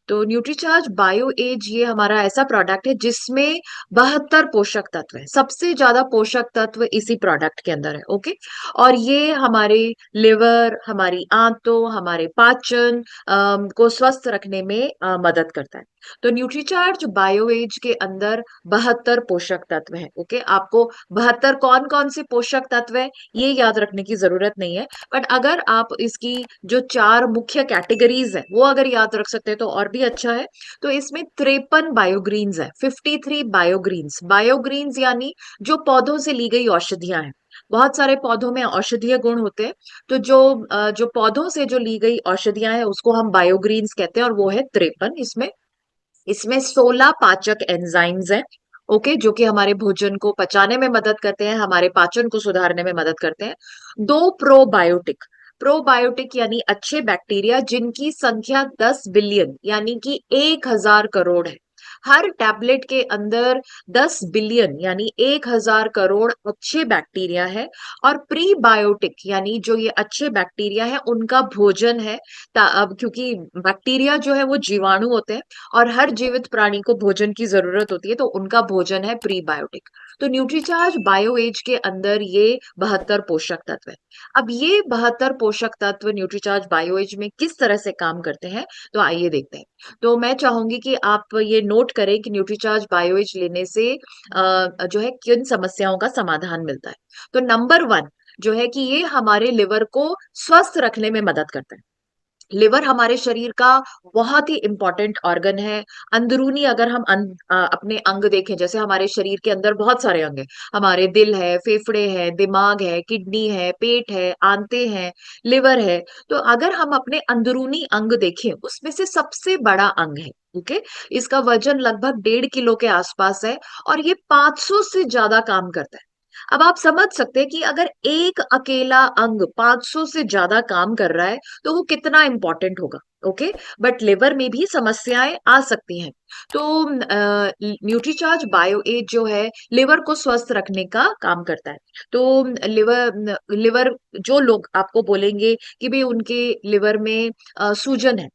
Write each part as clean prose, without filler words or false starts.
तो Nutricharge bio age ये हमारा ऐसा प्रोडक्ट है जिसमें 72 पोषक तत्व है। सबसे ज्यादा पोषक तत्व इसी प्रोडक्ट के अंदर है। ओके। और ये हमारे लिवर, हमारी आंतों, हमारे पाचन को स्वस्थ रखने में मदद करता है। तो न्यूट्रीचार्ज बायो एज के अंदर 72 पोषक तत्व है। ओके। आपको 72 कौन कौन से पोषक तत्व है ये याद रखने की जरूरत नहीं है, बट अगर आप इसकी जो चार मुख्य कैटेगरीज है वो अगर याद रख सकते हैं तो और भी अच्छा है। तो इसमें 53 बायोग्रीन्स है, 53 बायोग्रीन्स। बायोग्रीन्स यानी जो पौधों से ली गई औषधियां हैं। बहुत सारे पौधों में औषधीय गुण होते हैं, तो जो पौधों से जो ली गई औषधियां हैं उसको हम बायोग्रीन्स कहते हैं, और वो है 53 इसमें। इसमें 16 पाचक एंजाइम्स हैं। ओके, जो कि हमारे भोजन को पचाने में मदद करते हैं, हमारे पाचन को सुधारने में मदद करते हैं। दो प्रोबायोटिक, प्रोबायोटिक यानी अच्छे बैक्टीरिया जिनकी संख्या 10 बिलियन यानी कि 1,000 करोड़ है। हर टैबलेट के अंदर 10 बिलियन यानी 1,000 करोड़ अच्छे बैक्टीरिया है। और प्रीबायोटिक यानी जो ये अच्छे बैक्टीरिया है उनका भोजन है। अब क्योंकि बैक्टीरिया जो है वो जीवाणु होते हैं और हर जीवित प्राणी को भोजन की जरूरत होती है, तो उनका भोजन है प्रीबायोटिक। तो न्यूट्रीचार्ज बायो एज के अंदर ये 72 पोषक तत्व है। अब ये 72 पोषक तत्व न्यूट्रीचार्ज बायो एज में किस तरह से काम करते हैं, तो आइए देखते हैं। तो मैं चाहूंगी कि आप ये नोट करें कि न्यूट्रीचार्ज बायो एज लेने से जो है किन समस्याओं का समाधान मिलता है। तो नंबर 1 जो है कि ये हमारे लिवर को स्वस्थ रखने में मदद करता है। लिवर हमारे शरीर का बहुत ही इंपॉर्टेंट ऑर्गन है। अंदरूनी अगर हम अपने अंग देखें, जैसे हमारे शरीर के अंदर बहुत सारे अंग हैं। हमारे दिल है, फेफड़े है, दिमाग है, किडनी है, पेट है, आंतें हैं, लिवर है। तो अगर हम अपने अंदरूनी अंग देखें उसमें से सबसे बड़ा अंग है। ओके। इसका वजन लगभग 1.5 किलो के आसपास है और ये 500 से ज्यादा काम करता है। अब आप समझ सकते हैं कि अगर एक अकेला अंग 500 से ज्यादा काम कर रहा है तो वो कितना इंपॉर्टेंट होगा। ओके। बट लिवर में भी समस्याएं आ सकती हैं। तो न्यूट्रीचार्ज बायो एज जो है लिवर को स्वस्थ रखने का काम करता है। तो लिवर जो लोग आपको बोलेंगे कि भाई उनके लिवर में सूजन है,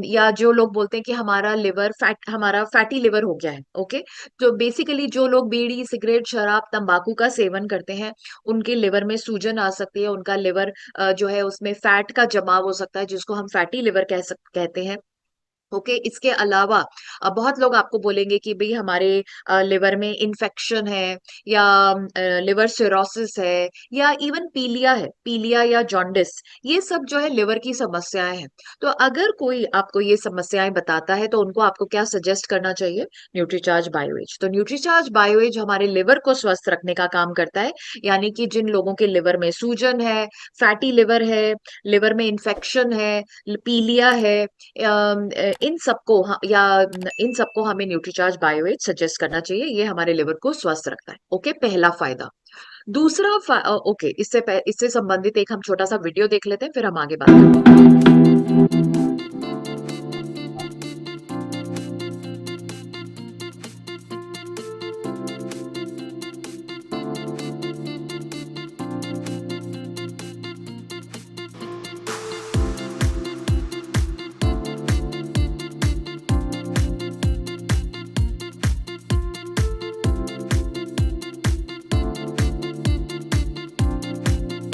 या जो लोग बोलते हैं कि हमारा फैटी लिवर हो गया है। ओके। तो बेसिकली जो लोग बीड़ी, सिगरेट, शराब, तंबाकू का सेवन करते हैं उनके लिवर में सूजन आ सकती है। उनका लिवर जो है उसमें फैट का जमाव हो सकता है, जिसको हम फैटी लिवर कहते हैं। ओके। इसके अलावा बहुत लोग आपको बोलेंगे कि भाई हमारे लिवर में इन्फेक्शन है, या लिवर सिरोसिस है, या इवन पीलिया है, पीलिया या जॉन्डिस। ये सब जो है लिवर की समस्याएं हैं। तो अगर कोई आपको ये समस्याएं बताता है तो उनको आपको क्या सजेस्ट करना चाहिए? न्यूट्रीचार्ज बायोएज। तो न्यूट्रीचार्ज बायोएज हमारे लिवर को स्वस्थ रखने का काम करता है। यानी कि जिन लोगों के लिवर में सूजन है, फैटी लिवर है, लिवर में इन्फेक्शन है, पीलिया है, इन सबको इन सबको हमें न्यूट्रीचार्ज बायोएज सजेस्ट करना चाहिए। ये हमारे लिवर को स्वस्थ रखता है। ओके, पहला फायदा। ओके, इससे संबंधित एक हम छोटा सा वीडियो देख लेते हैं, फिर हम आगे बात करते हैं।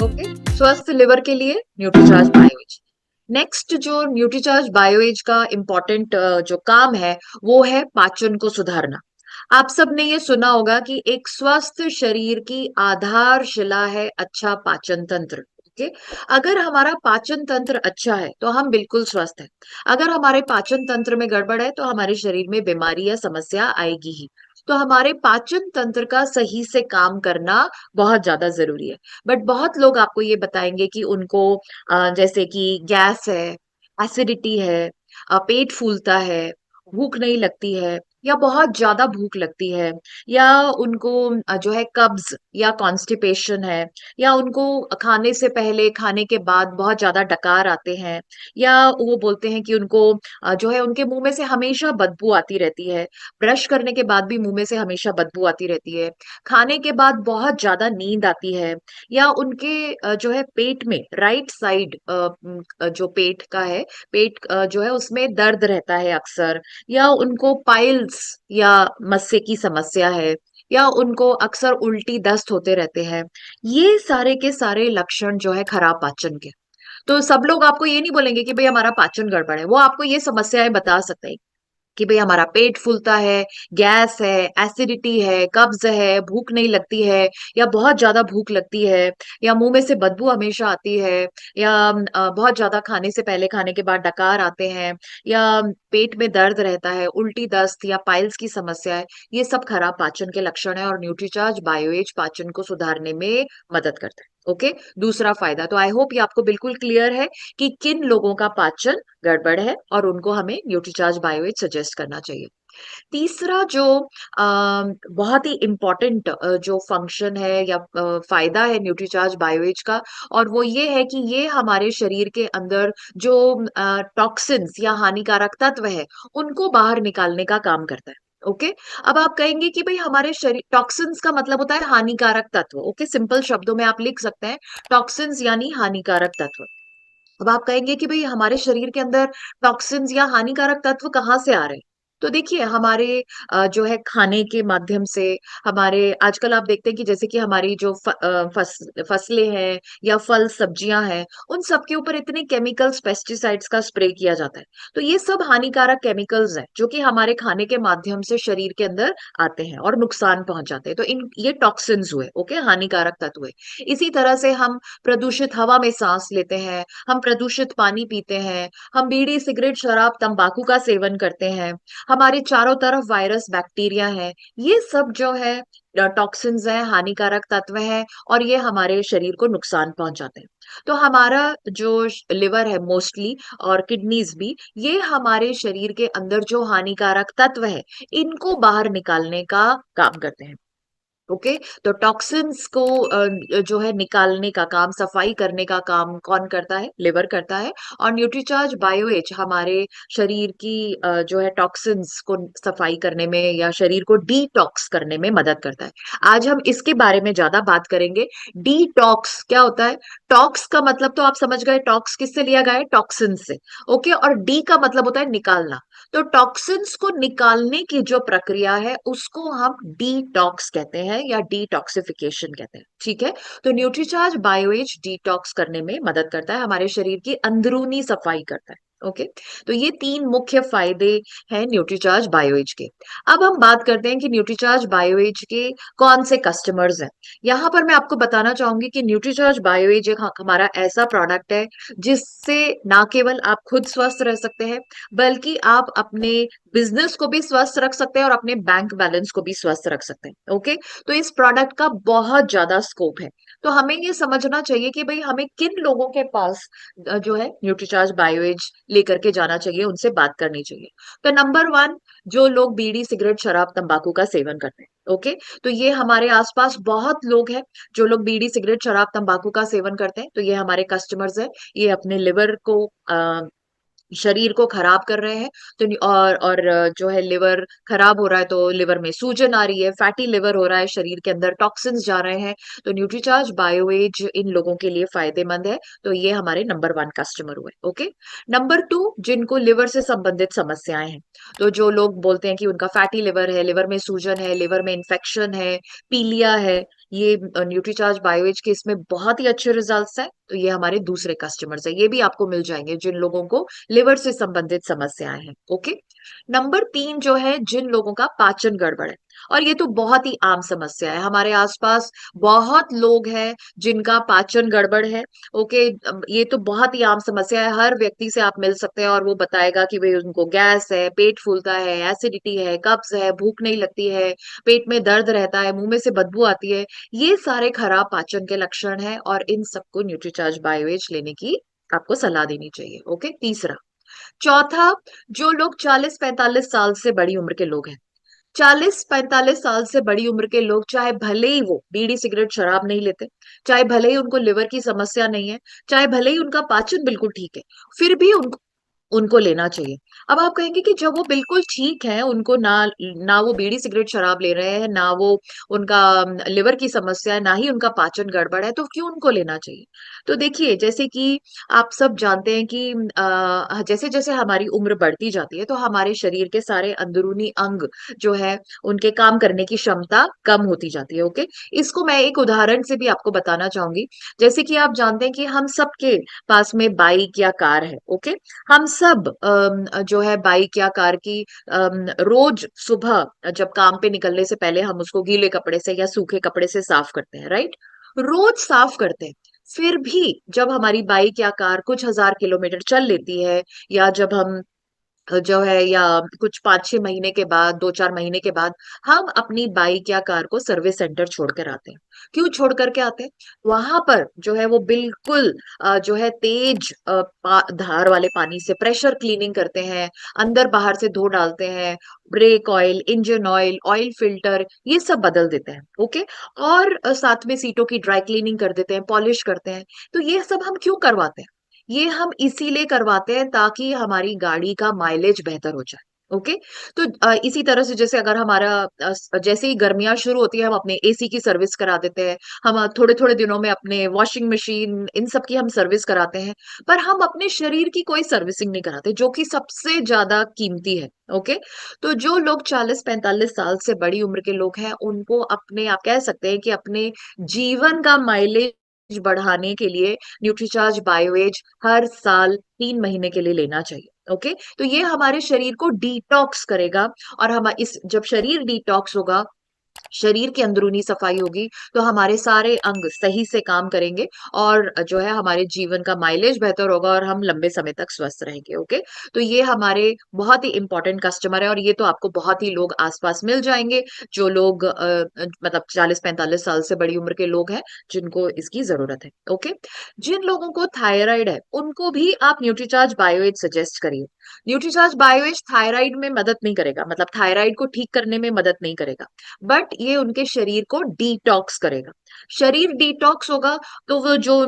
ओके। स्वस्थ लिवर के लिए न्यूट्रीचार्ज बायोएज। नेक्स्ट जो न्यूट्रीचार्ज बायोएज का इम्पोर्टेंट जो काम है वो है पाचन को सुधारना। आप सब ने ये सुना होगा कि एक स्वस्थ शरीर की आधारशिला है अच्छा पाचन तंत्र। ओके। अगर हमारा पाचन तंत्र अच्छा है तो हम बिल्कुल स्वस्थ हैं। अगर हमारे पाचन तंत्र में गड़बड़ है तो हमारे शरीर में बीमारी या समस्या आएगी ही। तो हमारे पाचन तंत्र का सही से काम करना बहुत ज्यादा जरूरी है। बट बहुत लोग आपको ये बताएंगे कि उनको जैसे कि गैस है, एसिडिटी है, पेट फूलता है, भूख नहीं लगती है, या बहुत ज्यादा भूख लगती है, या उनको जो है कब्ज या कॉन्स्टिपेशन है, या उनको खाने से पहले खाने के बाद बहुत ज्यादा डकार आते हैं, या वो बोलते हैं कि उनको जो है उनके मुंह में से हमेशा बदबू आती रहती है, ब्रश करने के बाद भी मुंह में से हमेशा बदबू आती रहती है, खाने के बाद बहुत ज्यादा नींद आती है, या उनके जो है पेट में राइट साइड जो पेट का है, पेट जो है उसमें दर्द रहता है अक्सर, या उनको पाइल्स या मस्से की समस्या है, या उनको अक्सर उल्टी दस्त होते रहते हैं। ये सारे के सारे लक्षण जो है खराब पाचन के। तो सब लोग आपको ये नहीं बोलेंगे कि भाई हमारा पाचन गड़बड़ है, वो आपको ये समस्याएं बता सकते हैं कि भाई हमारा पेट फूलता है, गैस है, एसिडिटी है, कब्ज है, भूख नहीं लगती है, या बहुत ज्यादा भूख लगती है, या मुंह में से बदबू हमेशा आती है, या बहुत ज्यादा खाने से पहले खाने के बाद डकार आते हैं, या पेट में दर्द रहता है, उल्टी दस्त या पाइल्स की समस्या है। ये सब खराब पाचन के लक्षण है और न्यूट्रीचार्ज बायोएज पाचन को सुधारने में मदद करता है। ओके। दूसरा फायदा, तो आई होप ये आपको बिल्कुल क्लियर है कि किन लोगों का पाचन गड़बड़ है और उनको हमें न्यूट्रीचार्ज बायोएज सजेस्ट करना चाहिए। तीसरा जो बहुत ही इम्पोर्टेंट जो फंक्शन है या फायदा है न्यूट्रीचार्ज बायोएज का, और वो ये है कि ये हमारे शरीर के अंदर जो टॉक्सिन्स या हानिकारक तत्व है उनको बाहर निकालने का काम करता है। ओके। अब आप कहेंगे कि भाई हमारे शरीर, टॉक्सिन्स का मतलब होता है हानिकारक तत्व। ओके, सिंपल शब्दों में आप लिख सकते हैं टॉक्सिन्स यानी हानिकारक तत्व। अब आप कहेंगे कि भाई हमारे शरीर के अंदर टॉक्सिन्स या हानिकारक तत्व कहाँ से आ रहे हैं? तो देखिए हमारे जो है खाने के माध्यम से, हमारे आजकल आप देखते हैं कि जैसे कि हमारी जो फसलें हैं या फल सब्जियां हैं, उन सब के ऊपर इतने केमिकल्स पेस्टिसाइड्स का स्प्रे किया जाता है। तो ये सब हानिकारक केमिकल्स हैं जो कि हमारे खाने के माध्यम से शरीर के अंदर आते हैं और नुकसान पहुंचाते हैं। तो इन ये टॉक्सिन्स हुए, ओके, हानिकारक तत्व हुए। इसी तरह से हम प्रदूषित हवा में सांस लेते हैं, हम प्रदूषित पानी पीते हैं, हम बीड़ी सिगरेट शराब तंबाकू का सेवन करते हैं, हमारे चारों तरफ वायरस बैक्टीरिया है, ये सब जो है टॉक्सिन्स है, हानिकारक तत्व है, और ये हमारे शरीर को नुकसान पहुंचाते हैं। तो हमारा जो लिवर है मोस्टली, और किडनीज भी, ये हमारे शरीर के अंदर जो हानिकारक तत्व है इनको बाहर निकालने का काम करते हैं। ओके। तो टॉक्सिन्स को जो है निकालने का काम, सफाई करने का काम कौन करता है? लिवर करता है। और न्यूट्रीचार्ज बायोएज हमारे शरीर की जो है टॉक्सिन्स को सफाई करने में या शरीर को डिटॉक्स करने में मदद करता है। आज हम इसके बारे में ज्यादा बात करेंगे। डिटॉक्स क्या होता है? टॉक्स का मतलब तो आप समझ गए, टॉक्स किससे लिया गया है? टॉक्सिन से। ओके। और डी का मतलब होता है निकालना। तो टॉक्सिन्स को निकालने की जो प्रक्रिया है उसको हम डिटॉक्स कहते हैं या डिटॉक्सिफिकेशन कहते हैं। ठीक है। तो न्यूट्रीचार्ज बायोएज डिटॉक्स करने में मदद करता है, हमारे शरीर की अंदरूनी सफाई करता है। ओके। तो ये तीन मुख्य फायदे हैं न्यूट्रीचार्ज बायोएज के। अब हम बात करते हैं कि न्यूट्रीचार्ज बायोएज के कौन से कस्टमर्स हैं। यहाँ पर मैं आपको बताना चाहूंगी कि न्यूट्रीचार्ज बायोएज एक हमारा ऐसा प्रोडक्ट है जिससे ना केवल आप खुद स्वस्थ रह सकते हैं, बल्कि आप अपने बिजनेस को भी स्वस्थ रख सकते हैं और अपने बैंक बैलेंस को भी स्वस्थ रख सकते हैं। ओके। तो इस प्रोडक्ट का बहुत ज्यादा स्कोप है। तो हमें ये समझना चाहिए कि भाई हमें किन लोगों के पास जो है न्यूट्रीचार्ज बायोएज लेकर के जाना चाहिए, उनसे बात करनी चाहिए। तो नंबर वन, जो लोग बीड़ी सिगरेट शराब तंबाकू का सेवन करते हैं। ओके। तो ये हमारे आसपास बहुत लोग हैं जो लोग बीड़ी सिगरेट शराब तंबाकू का सेवन करते हैं, तो ये हमारे कस्टमर्स हैं। ये अपने लिवर को शरीर को खराब कर रहे हैं। तो और जो है लिवर खराब हो रहा है तो लिवर में सूजन आ रही है, फैटी लिवर हो रहा है, शरीर के अंदर टॉक्सिन्स जा रहे हैं। तो न्यूट्रीचार्ज बायोएज इन लोगों के लिए फायदेमंद है। तो ये हमारे नंबर वन कस्टमर हुए। ओके। नंबर टू, जिनको लिवर से संबंधित समस्याएं हैं, तो जो लोग बोलते हैं कि उनका फैटी लिवर है, लिवर में सूजन है, लिवर में इन्फेक्शन है, पीलिया है, ये न्यूट्रीचार्ज बायोएज के इसमें बहुत ही अच्छे रिजल्ट्स हैं। तो ये हमारे दूसरे कस्टमर्स है, ये भी आपको मिल जाएंगे जिन लोगों को लिवर से संबंधित समस्याएं हैं। ओके। नंबर तीन जो है, जिन लोगों का पाचन गड़बड़ है, और ये तो बहुत ही आम समस्या है, हमारे आसपास बहुत लोग हैं जिनका पाचन गड़बड़ है। ओके। ये तो बहुत ही आम समस्या है, हर व्यक्ति से आप मिल सकते हैं और वो बताएगा कि भाई उनको गैस है, पेट फूलता है, एसिडिटी है, कब्ज है, भूख नहीं लगती है, पेट में दर्द रहता है, मुंह में से बदबू आती है। ये सारे खराब पाचन के लक्षण हैं और इन सबको न्यूट्रीचार्ज बायोएज लेने की आपको सलाह देनी चाहिए। ओके। तीसरा। चौथा, जो लोग 40-45 साल से बड़ी उम्र के लोग हैं, 40-45 साल से बड़ी उम्र के लोग, चाहे भले ही वो बीड़ी सिगरेट शराब नहीं लेते, चाहे भले ही उनको लिवर की समस्या नहीं है, चाहे भले ही उनका पाचन बिल्कुल ठीक है, फिर भी उनको उनको लेना चाहिए। अब आप कहेंगे कि जब वो बिल्कुल ठीक है, उनको ना ना वो बीड़ी सिगरेट शराब ले रहे हैं, ना वो उनका लिवर की समस्या है, ना ही उनका पाचन गड़बड़ है, तो क्यों उनको लेना चाहिए? तो देखिए, जैसे कि आप सब जानते हैं कि जैसे जैसे हमारी उम्र बढ़ती जाती है, तो हमारे शरीर के सारे अंदरूनी अंग जो है, उनके काम करने की क्षमता कम होती जाती है। ओके, इसको मैं एक उदाहरण से भी आपको बताना चाहूंगी। जैसे कि आप जानते हैं कि हम सबके पास में बाइक या कार है। ओके, हम सब जो है बाइक या कार की रोज सुबह जब काम पे निकलने से पहले हम उसको गीले कपड़े से या सूखे कपड़े से साफ करते हैं, राइट? रोज साफ करते हैं। फिर भी जब हमारी बाइक या कार कुछ हजार किलोमीटर चल लेती है, या जब हम जो है, या कुछ 5-6 महीने के बाद, 2-4 महीने के बाद हम अपनी बाइक या कार को सर्विस सेंटर छोड़ कर आते हैं। क्यों छोड़ करके आते हैं? वहां पर जो है वो बिल्कुल जो है तेज धार वाले पानी से प्रेशर क्लीनिंग करते हैं, अंदर बाहर से धो डालते हैं, brake oil, engine oil, oil filter, ये सब बदल देते हैं। ओके, और साथ में सीटों की ड्राई क्लीनिंग कर देते हैं, पॉलिश करते हैं। तो ये सब हम क्यों करवाते हैं? ये हम इसीलिए करवाते हैं ताकि हमारी गाड़ी का माइलेज बेहतर हो जाए। ओके, तो इसी तरह से जैसे अगर हमारा जैसे ही गर्मियां शुरू होती है, हम अपने एसी की सर्विस करा देते हैं, हम थोड़े थोड़े दिनों में अपने वॉशिंग मशीन, इन सब की हम सर्विस कराते हैं, पर हम अपने शरीर की कोई सर्विसिंग नहीं कराते, जो कि सबसे ज्यादा कीमती है। ओके, तो जो लोग 40-45 साल से बड़ी उम्र के लोग हैं, उनको अपने, आप कह सकते हैं कि अपने जीवन का माइलेज बढ़ाने के लिए न्यूट्रीचार्ज बायोएज हर साल 3 महीने के लिए लेना चाहिए। ओके, तो ये हमारे शरीर को डिटॉक्स करेगा, और हम इस जब शरीर डिटॉक्स होगा, शरीर की अंदरूनी सफाई होगी, तो हमारे सारे अंग सही से काम करेंगे, और जो है हमारे जीवन का माइलेज बेहतर होगा, और हम लंबे समय तक स्वस्थ रहेंगे। ओके, तो ये हमारे बहुत ही इंपॉर्टेंट कस्टमर है, और ये तो आपको बहुत ही लोग आसपास मिल जाएंगे, जो लोग मतलब 40-45 साल से बड़ी उम्र के लोग हैं, जिनको इसकी जरूरत है। ओके, जिन लोगों को थायराइड है, उनको भी आप न्यूट्रीचार्ज बायोएज सजेस्ट करिए। न्यूट्रीचार्ज बायोएज थायराइड में मदद नहीं करेगा, मतलब थायराइड को ठीक करने में मदद नहीं करेगा, बट ये उनके शरीर को डिटॉक्स करेगा। शरीर डिटॉक्स होगा, तो वो जो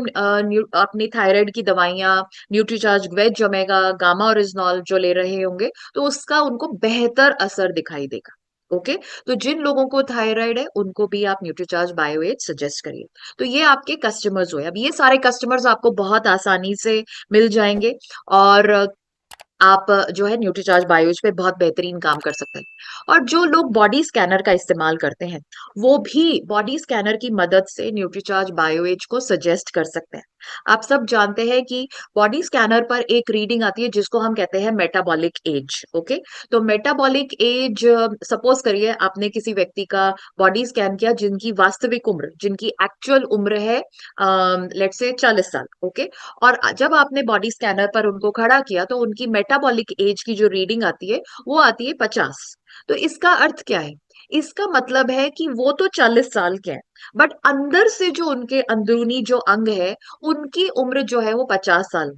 अपनी थायराइड की दवाइयां, Nutricharge veg omega, gamma oryzanol जो ले रहे होंगे, तो उसका उनको बेहतर असर दिखाई देगा। ओके, तो जिन लोगों को थायराइड है, उनको भी आप न्यूट्रीचार्ज बायोएज सजेस्ट करिए। तो ये आपके कस्टमर्स हुए। अब ये सारे कस्टमर्स आपको बहुत आसानी से मिल जाएंगे, और आप जो है न्यूट्रीचार्ज बायोज पे बहुत बेहतरीन काम कर सकते हैं। और जो लोग बॉडी स्कैनर का इस्तेमाल करते हैं, वो भी बॉडी स्कैनर की मदद से न्यूट्रीचार्ज बायोएज को सजेस्ट कर सकते हैं। आप सब जानते हैं कि बॉडी स्कैनर पर एक रीडिंग आती है, जिसको हम कहते हैं मेटाबॉलिक एज। ओके, तो मेटाबॉलिक एज, सपोज करिए आपने किसी व्यक्ति का बॉडी स्कैन किया, जिनकी वास्तविक उम्र, जिनकी एक्चुअल उम्र है लेट्स से 40 साल। ओके, और जब आपने बॉडी स्कैनर पर उनको खड़ा किया, तो उनकी मेटाबॉलिक एज की जो रीडिंग आती है, वो आती है 50। तो इसका अर्थ क्या है? इसका मतलब है कि वो तो 40 साल के हैं, बट अंदर से जो उनके अंदरूनी जो अंग है, उनकी उम्र जो है वो 50 साल।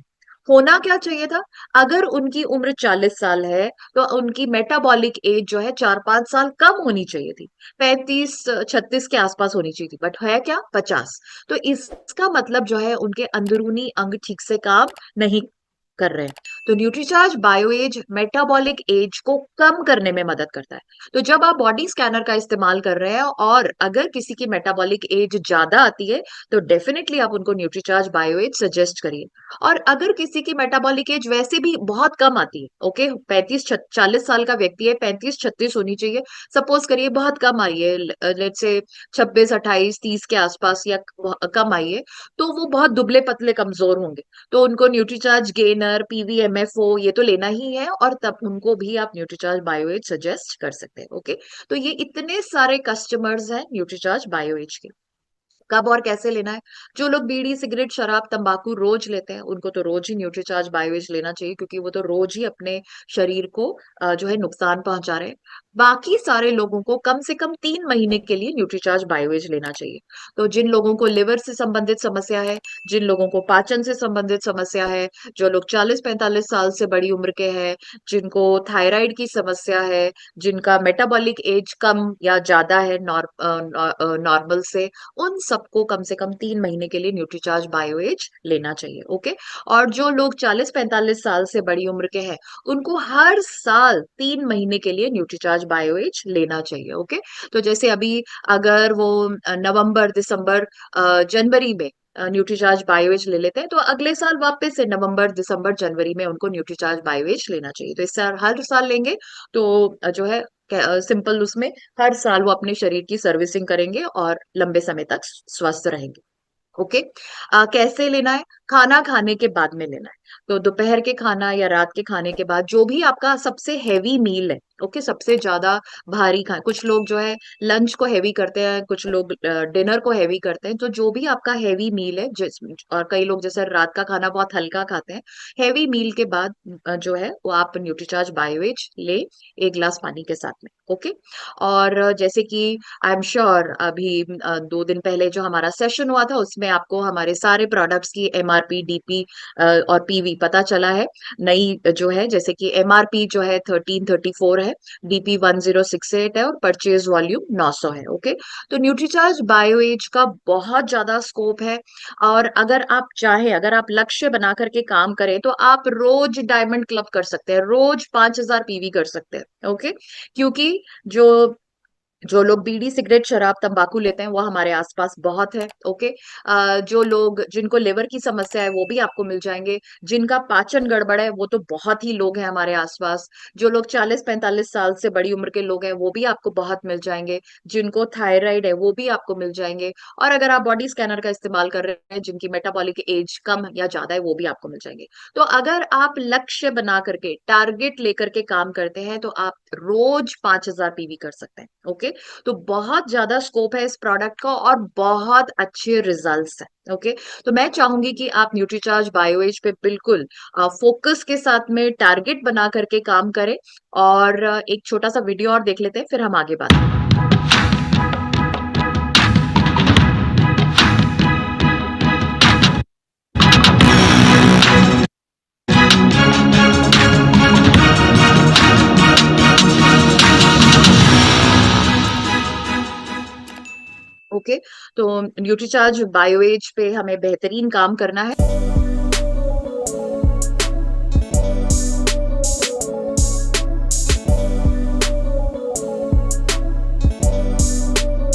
होना क्या चाहिए था? अगर उनकी उम्र 40 साल है, तो उनकी मेटाबॉलिक एज जो है 4-5 साल कम होनी चाहिए थी, 35-36 के आसपास होनी चाहिए थी, बट है क्या, 50। तो इसका मतलब जो है उनके अंदरूनी अंग ठीक से काम नहीं कर रहे हैं। तो न्यूट्रीचार्ज बायोएज मेटाबॉलिक एज को कम करने में मदद करता है। तो जब आप बॉडी स्कैनर का इस्तेमाल कर रहे हैं, और अगर किसी की मेटाबॉलिक एज ज्यादा आती है, तो डेफिनेटली आप उनको न्यूट्रीचार्ज बायोएज सजेस्ट करिए। और अगर किसी की मेटाबॉलिक एज वैसे भी बहुत कम आती है, ओके, 35-40 साल का व्यक्ति है, 35-36 होनी चाहिए, सपोज करिए बहुत कम आई है, लेट्स से 26-28-30 के आसपास, या कम आई है, तो वो बहुत दुबले पतले कमजोर होंगे, तो उनको न्यूट्रीचार्ज गेनर, पीवीएमएफओ, ये तो लेना ही है, और तब उनको भी आप न्यूट्रीचार्ज बायोएज सजेस्ट कर सकते हैं। ओके, तो ये इतने सारे कस्टमर्स हैं न्यूट्रीचार्ज बायोएज के। कब और कैसे लेना है? जो लोग बीड़ी, सिगरेट, शराब, तंबाकू रोज लेते हैं, उनको तो रोज ही न्यूट्रीचार्ज बायोएज लेना चाहिए, क्योंकि वो तो रोज ही अपने शरीर को जो है नुकसान पहुंचा रहे हैं। बाकी सारे लोगों को कम से कम 3 महीने के लिए न्यूट्रीचार्ज बायोएज लेना चाहिए। तो जिन लोगों को लिवर से संबंधित समस्या है, जिन लोगों को पाचन से संबंधित समस्या है, जो लोग 40-45 साल से बड़ी उम्र के हैं, जिनको थायराइड की समस्या है, जिनका मेटाबॉलिक एज कम या ज्यादा है नॉर्मल से, उन सबको कम से कम 3 महीने के लिए न्यूट्रीचार्ज बायोएज लेना चाहिए। ओके। और जो लोग 40-45 साल से बड़ी उम्र के हैं, उनको हर साल 3 महीने के लिए न्यूट्रीचार्ज बायोएज लेना चाहिए। ओके। तो जैसे अभी अगर वो नवंबर, दिसंबर, जनवरी में न्यूट्रीचार्ज बायोएज ले लेते हैं, तो अगले साल वापस से नवंबर, दिसंबर, जनवरी में उनको न्यूट्रीचार्ज बायोएज लेना चाहिए। तो इससे हर साल लेंगे तो जो है सिंपल, उसमें हर साल वो अपने शरीर की सर्विसिंग करेंगे और लंबे समय तक स्वस्थ रहेंगे। ओके। कैसे लेना है? खाना खाने के बाद में लेना है। तो दोपहर के खाना या रात के खाने के बाद जो भी आपका सबसे हैवी मील है, ओके, सबसे ज्यादा भारी खा, कुछ लोग जो है लंच को हैवी करते हैं, कुछ लोग डिनर को हैवी करते हैं, तो जो भी आपका हैवी मील है, जिस, और कई लोग जैसे रात का खाना बहुत हल्का खाते हैं, हैवी मील के बाद जो है वो आप न्यूट्रीचार्ज बायोएज ले, 1 गिलास पानी के साथ में। ओके। और जैसे कि आई एम श्योर अभी 2 दिन पहले जो हमारा सेशन हुआ था, उसमें आपको हमारे सारे प्रोडक्ट्स की एमआरपी, डीपी और पीवी पता चला है। नई जो है, जैसे कि एमआरपी जो है 1334 है, डीपी 1068 है, और परचेज वॉल्यूम 900 है। ओके। तो न्यूट्रीचार्ज बायोएज का बहुत ज्यादा स्कोप है। और अगर आप चाहें, अगर आप लक्ष्य बना करके काम करें, तो आप रोज डायमंड क्लब कर सकते हैं, रोज 5000 पीवी कर सकते हैं। ओके। क्योंकि जो जो लोग बीड़ी, सिगरेट, शराब, तंबाकू लेते हैं, वो हमारे आसपास बहुत है। ओके। जो लोग, जिनको लिवर की समस्या है, वो भी आपको मिल जाएंगे। जिनका पाचन गड़बड़ है, वो तो बहुत ही लोग हैं हमारे आसपास। जो लोग 40-45 साल से बड़ी उम्र के लोग हैं, वो भी आपको बहुत मिल जाएंगे। जिनको थायराइड है, वो भी आपको मिल जाएंगे। और अगर आप बॉडी स्कैनर का इस्तेमाल कर रहे हैं, जिनकी मेटाबॉलिक एज कम या ज्यादा है, वो भी आपको मिल जाएंगे। तो अगर आप लक्ष्य बना करके, टारगेट लेकर के काम करते हैं, तो आप रोज 5000 पीवी कर सकते हैं। ओके। तो बहुत ज्यादा स्कोप है इस प्रोडक्ट का, और बहुत अच्छे रिजल्ट्स हैं। ओके। तो मैं चाहूंगी कि आप न्यूट्रीचार्ज बायोएज पे बिल्कुल फोकस के साथ में टारगेट बना करके काम करें। और एक छोटा सा वीडियो और देख लेते हैं, फिर हम आगे बात करें। ओके। तो न्यूट्रीचार्ज बायोएज पे हमें बेहतरीन काम करना है।